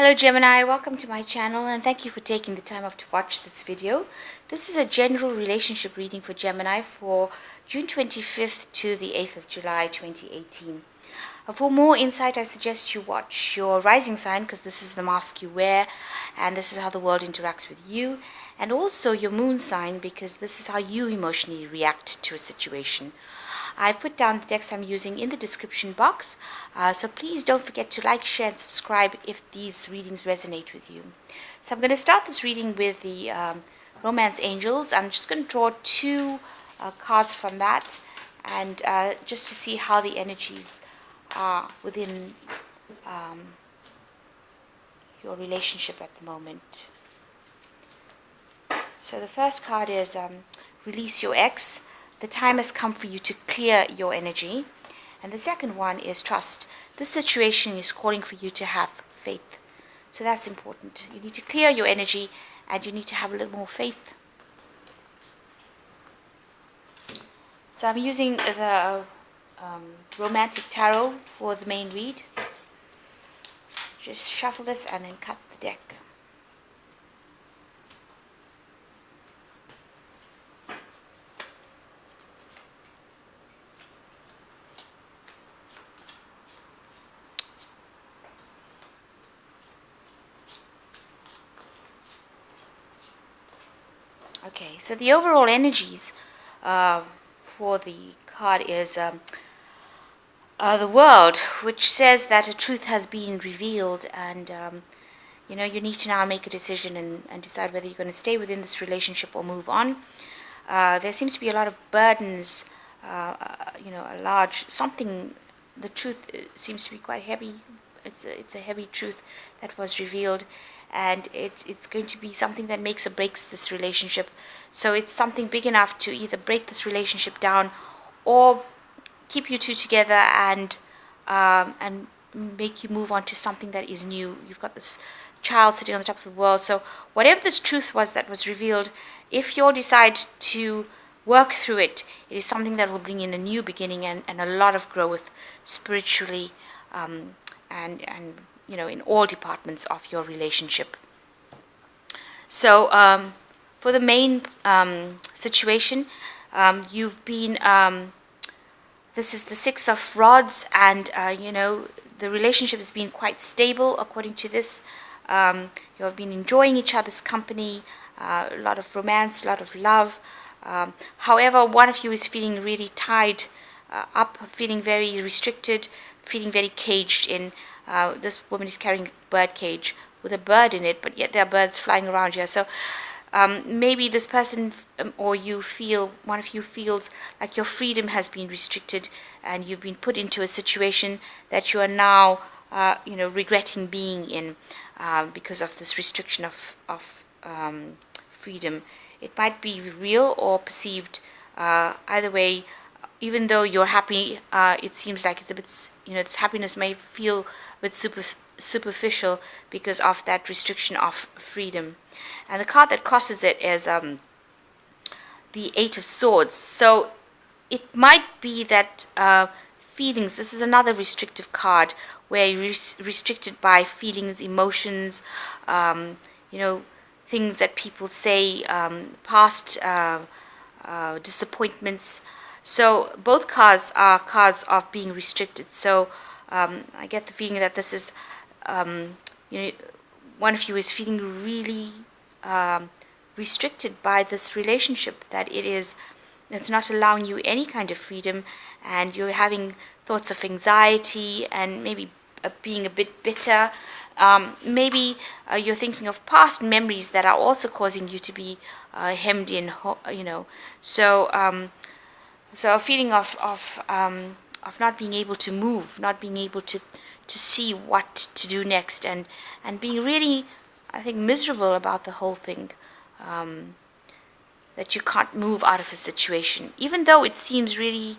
Hello Gemini, welcome to my channel and thank you for taking the time off to watch this video. This is a general relationship reading for Gemini for June 25th to the 8th of July 2018. For more insight, I suggest you watch your rising sign because this is the mask you wear and this is how the world interacts with you, and also your moon sign because this is how you emotionally react to a situation. I've put down the text I'm using in the description box, so please don't forget to like, share, and subscribe if these readings resonate with you. So I'm going to start this reading with the Romance Angels. I'm just going to draw two cards from that, and just to see how the energies are within your relationship at the moment. So the first card is Release Your Ex. The time has come for you to clear your energy. And the second one is Trust. This situation is calling for you to have faith. So that's important. You need to clear your energy and you need to have a little more faith. So I'm using the Romantic Tarot for the main read. Just shuffle this and then cut the deck. Okay, so the overall energies for the card is the World, which says that a truth has been revealed, and you need to now make a decision and decide whether you're going to stay within this relationship or move on. There seems to be a lot of burdens, a large something. The truth seems to be quite heavy. It's a heavy truth that was revealed, and it's going to be something that makes or breaks this relationship. So it's something big enough to either break this relationship down or keep you two together and make you move on to something that is new. You've got this child sitting on the top of the world. So whatever this truth was that was revealed, if you all decide to work through it, it is something that will bring in a new beginning and a lot of growth spiritually, and in all departments of your relationship. So for the main situation, you've been this is the Six of Rods, and the relationship has been quite stable according to this. You have been enjoying each other's company, a lot of romance, a lot of love. However, one of you is feeling really tied up, feeling very restricted, feeling very caged in. This woman is carrying a bird cage with a bird in it, but yet there are birds flying around here. So maybe this person or one of you feels like your freedom has been restricted and you've been put into a situation that you are now regretting being in because of this restriction of freedom. It might be real or perceived. Either way, even though you're happy, it seems like it's a bit, this happiness may feel a bit superficial because of that restriction of freedom. And the card that crosses it is the Eight of Swords. So it might be that feelings, this is another restrictive card where you're restricted by feelings, emotions, things that people say, past disappointments. So both cards are cards of being restricted. So I get the feeling that this is, one of you is feeling really restricted by this relationship, that it's not allowing you any kind of freedom, and you're having thoughts of anxiety and maybe being a bit bitter. Maybe you're thinking of past memories that are also causing you to be hemmed in, So a feeling of not being able to move, not being able to see what to do next, and being really, I think, miserable about the whole thing, that you can't move out of a situation, even though it seems really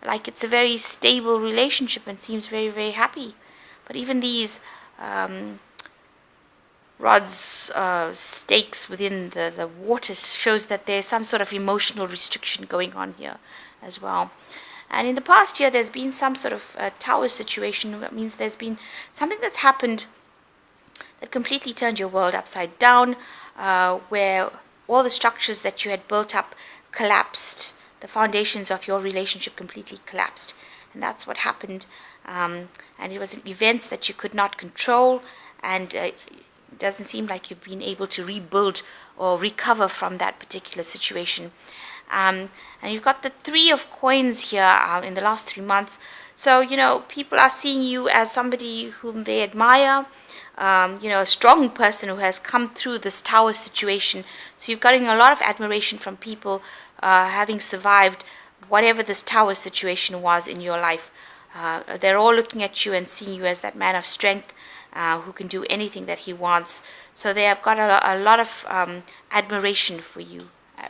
like it's a very stable relationship and seems very, very happy. But even these rods, stakes within the water shows that there's some sort of emotional restriction going on here as well. And in the past year, there's been some sort of tower situation. That means there's been something that's happened that completely turned your world upside down, where all the structures that you had built up collapsed. The foundations of your relationship completely collapsed. And that's what happened. And it was events that you could not control, and it doesn't seem like you've been able to rebuild or recover from that particular situation. And you've got the Three of Coins here in the last 3 months. So, people are seeing you as somebody whom they admire, a strong person who has come through this Tower situation. So you're getting a lot of admiration from people having survived whatever this Tower situation was in your life. They're all looking at you and seeing you as that man of strength who can do anything that he wants. So they have got a lot of admiration for you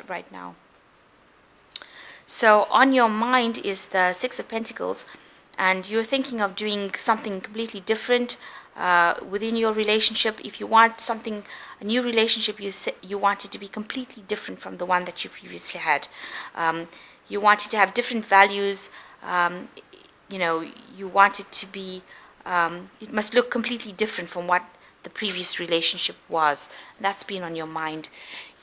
right now. So on your mind is the Six of Pentacles, and you're thinking of doing something completely different within your relationship. If you want a new relationship, you want it to be completely different from the one that you previously had. You want it to have different values. You want it to be, it must look completely different from what the previous relationship was. That's been on your mind.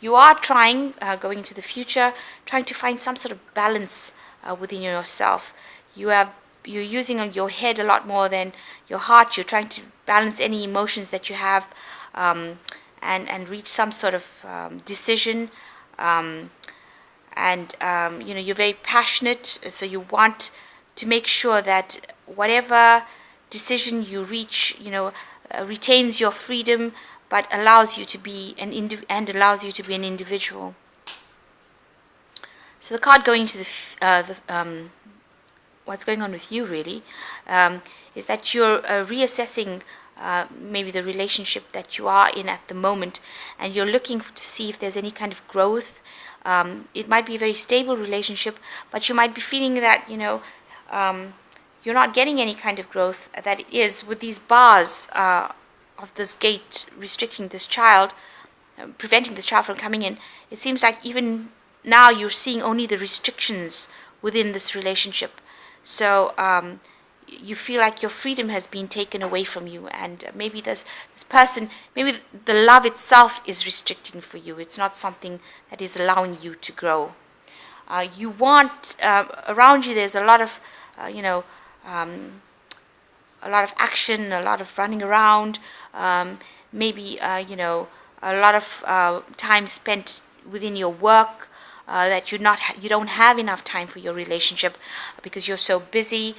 You are trying, going into the future, trying to find some sort of balance within yourself. You're using your head a lot more than your heart. You're trying to balance any emotions that you have and reach some sort of decision. You're very passionate, so you want to make sure that whatever decision you reach, retains your freedom, but allows you to be an individual. So the card going to what's going on with you really is that you're reassessing maybe the relationship that you are in at the moment, and you're looking to see if there's any kind of growth. It might be a very stable relationship, but you might be feeling that you're not getting any kind of growth. That is, with these bars of this gate restricting this child, preventing this child from coming in, it seems like even now you're seeing only the restrictions within this relationship. So you feel like your freedom has been taken away from you, and maybe this person, maybe the love itself is restricting for you. It's not something that is allowing you to grow. You want, around you there's a lot of a lot of action, a lot of running around, maybe a lot of time spent within your work, that you don't have enough time for your relationship because you're so busy.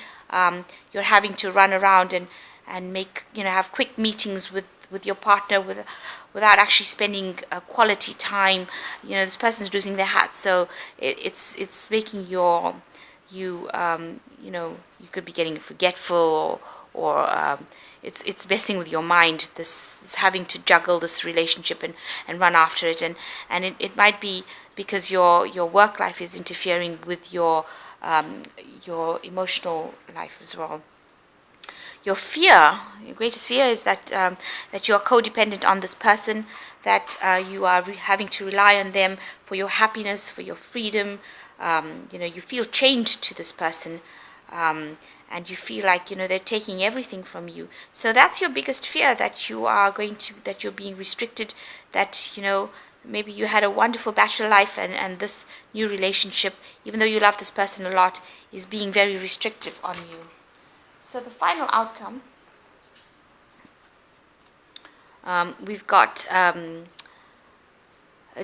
You're having to run around and make have quick meetings with your partner without actually spending quality time. This person's losing their hat, so it's making you could be getting forgetful, or it's messing with your mind, this having to juggle this relationship and run after it, and it might be because your work life is interfering with your emotional life as well. Your greatest fear is that you are codependent on this person, that you are having to rely on them for your happiness, for your freedom. You feel chained to this person, and you feel like they're taking everything from you. So that's your biggest fear, that that you're being restricted, that maybe you had a wonderful bachelor life, and this new relationship, even though you love this person a lot, is being very restrictive on you. So the final outcome, we've got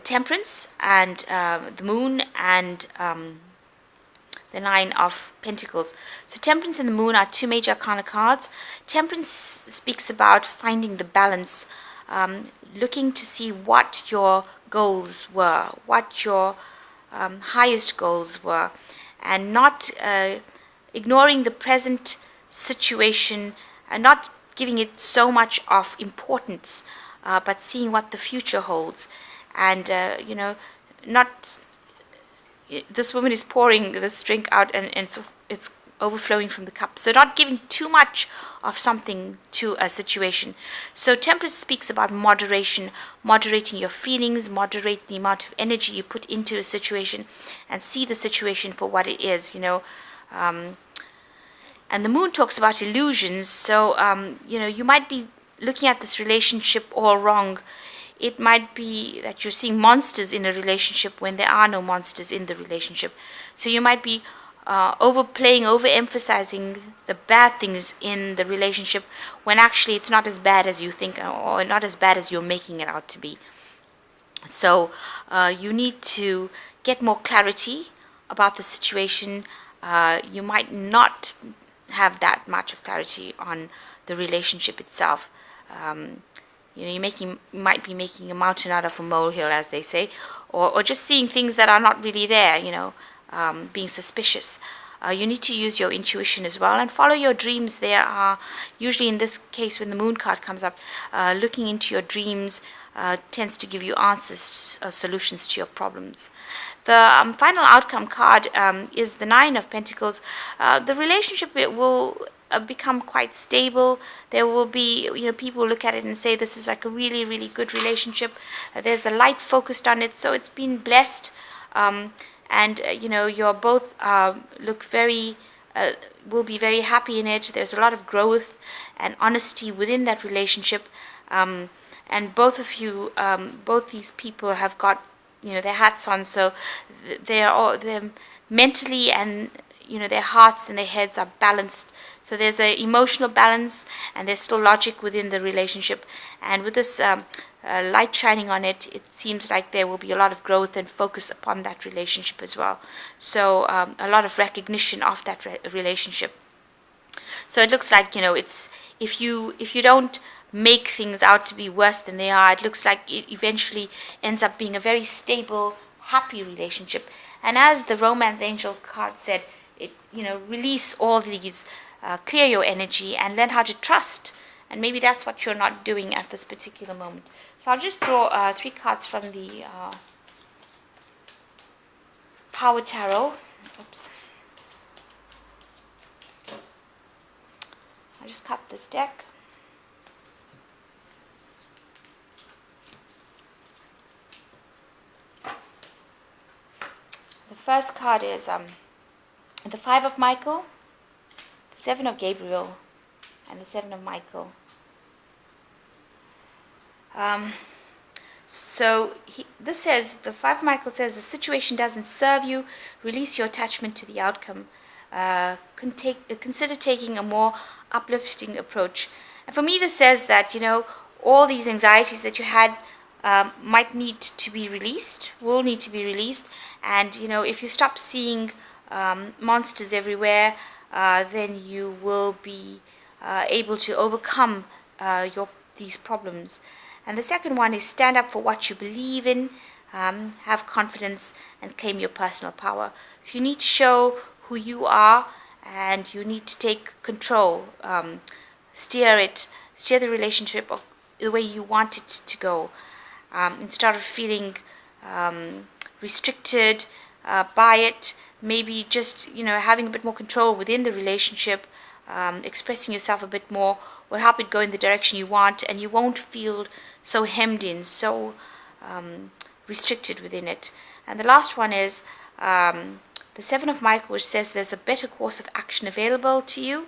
Temperance and the Moon and the Nine of Pentacles. So Temperance and the Moon are two major arcana cards. Temperance speaks about finding the balance, looking to see what your goals were, what your highest goals were, and not ignoring the present situation and not giving it so much of importance, but seeing what the future holds. And not, this woman is pouring this drink out, and it's overflowing from the cup, so not giving too much of something to a situation. So Temperance speaks about moderation, moderating your feelings, moderate the amount of energy you put into a situation, and see the situation for what it is. And the Moon talks about illusions. So you might be looking at this relationship all wrong. It might be that you're seeing monsters in a relationship when there are no monsters in the relationship. So you might be overplaying, overemphasizing the bad things in the relationship when actually it's not as bad as you think, or not as bad as you're making it out to be. So you need to get more clarity about the situation. You might not have that much of clarity on the relationship itself. You might be making a mountain out of a molehill, as they say, or just seeing things that are not really there, being suspicious. You need to use your intuition as well and follow your dreams. There are, usually in this case, when the moon card comes up, looking into your dreams tends to give you answers, solutions to your problems. The final outcome card is the Nine of Pentacles. The relationship will become quite stable. There will be, people look at it and say this is like a really, really good relationship. There's a light focused on it, so it's been blessed. And you're both look very, will be very happy in it. There's a lot of growth and honesty within that relationship. And both of you, both these people have got, their hats on, so they're mentally and their hearts and their heads are balanced. So there's an emotional balance, and there's still logic within the relationship. And with this light shining on it, it seems like there will be a lot of growth and focus upon that relationship as well. So a lot of recognition of that relationship. So it looks like, it's if you don't make things out to be worse than they are, it looks like it eventually ends up being a very stable, happy relationship. And as the Romance Angel card said, release all these, clear your energy and learn how to trust. And maybe that's what you're not doing at this particular moment. So I'll just draw 3 cards from the Power Tarot. Oops. I just cut this deck. The first card is the 5 of Michael, the 7 of Gabriel, and the 7 of Michael. This says, the 5 of Michael says, the situation doesn't serve you. Release your attachment to the outcome. Consider taking a more uplifting approach. And for me, this says that, all these anxieties that you had might need to be released, will need to be released. And, if you stop seeing monsters everywhere, then you will be able to overcome these problems. And the second one is stand up for what you believe in, have confidence, and claim your personal power. So you need to show who you are, and you need to take control, steer the relationship the way you want it to go, instead of feeling restricted by it. Maybe just having a bit more control within the relationship, expressing yourself a bit more will help it go in the direction you want, and you won't feel so hemmed in, so restricted within it. And the last one is the 7 of Michael, which says there's a better course of action available to you.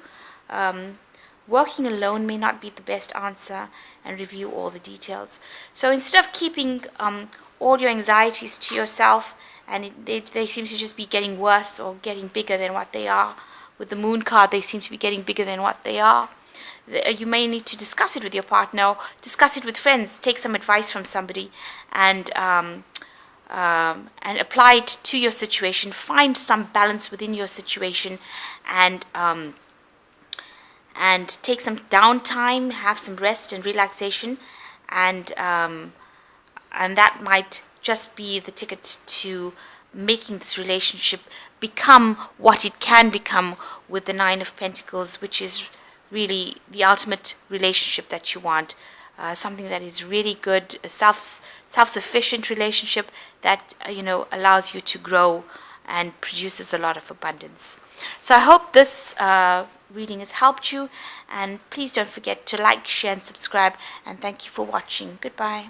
Working alone may not be the best answer, and review all the details. So instead of keeping all your anxieties to yourself, and they seem to just be getting worse or getting bigger than what they are. With the Moon card, they seem to be getting bigger than what they are. You may need to discuss it with your partner, discuss it with friends, take some advice from somebody, and apply it to your situation. Find some balance within your situation, and take some downtime, have some rest and relaxation, and that might just be the ticket to making this relationship become what it can become with the 9 of Pentacles, which is really the ultimate relationship that you want. Something that is really good, a self-sufficient relationship that allows you to grow and produces a lot of abundance. So I hope this reading has helped you, and please don't forget to like, share and subscribe, and thank you for watching. Goodbye.